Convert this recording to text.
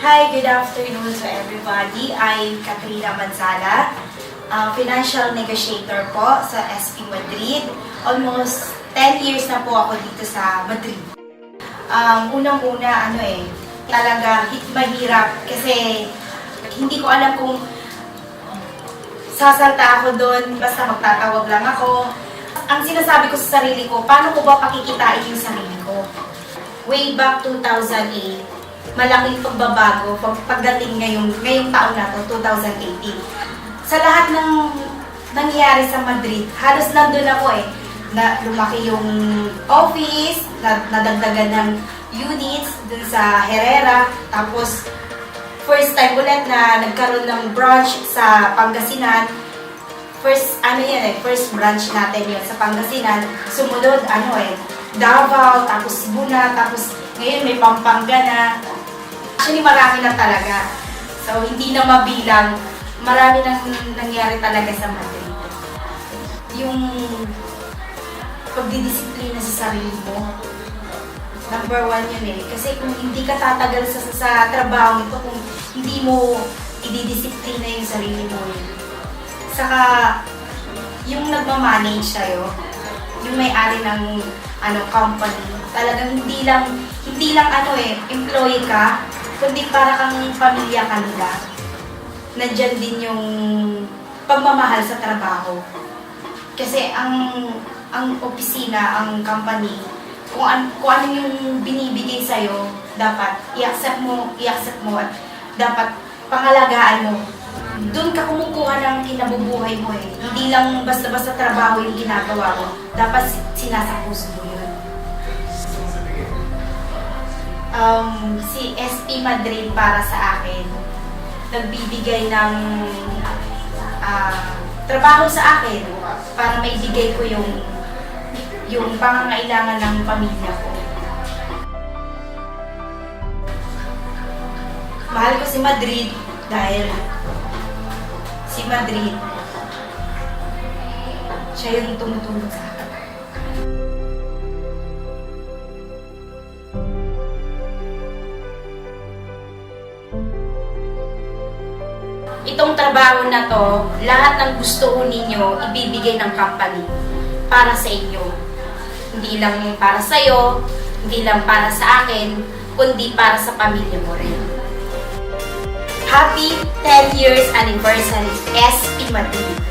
Hi, good afternoon to everybody. I'm Katrina Manzala, financial negotiator po sa SP Madrid. Almost 10 years na po ako dito sa Madrid. Unang-una, talaga mahirap kasi hindi ko alam kung sasalta ako doon, basta magtatawag lang ako. Ang sinasabi ko sa sarili ko, paano ko ba pakikitain yung sarili ko? Way back 2008, malaking pagbabago pagdating ngayong taon na to, 2018. Sa lahat ng nangyayari sa Madrid, halos nandun ako na lumaki yung office, nadagdagan ng units dun sa Herrera, tapos first time ulit na nagkaroon ng branch sa Pangasinan. First branch natin yun sa Pangasinan. Sumunod, Davao, tapos Cebu na, tapos ngayon may Pampanga na. Actually, marami na talaga. So, hindi na mabilang. Marami nang nangyari talaga sa Madrid. Yung pagdidisiplina sa sarili mo, number one yun Kasi kung hindi ka tatagal sa trabaho ito, kung hindi mo ididisiplina yung sarili mo Saka, yung nagmamanage sa'yo, yung may-ari ng company, talagang hindi lang employee ka, kundi para kang pamilya ka nila. Nandyan din yung pagmamahal sa trabaho. Kasi ang opisina, ang company, kung ano yung binibigay sa'yo, dapat i-accept mo at dapat pangalagaan mo. Doon ka kumukuha ng kinabubuhay mo Hindi lang basta-basta trabaho yung ginagawa mo. Dapat sinasapuso mo yun. Si SP Madrid para sa akin, nagbibigay ng trabaho sa akin para maibigay ko yung pangangailangan ng pamilya ko. Mahal ko si Madrid dahil si Madrid, siya yung tumutulong sa akin. Itong trabaho na to, lahat ng gusto ninyo, ibibigay ng company para sa inyo. Hindi lang para sa'yo, hindi lang para sa akin, kundi para sa pamilya mo rin. Happy 10 years anniversary, SP Madrid!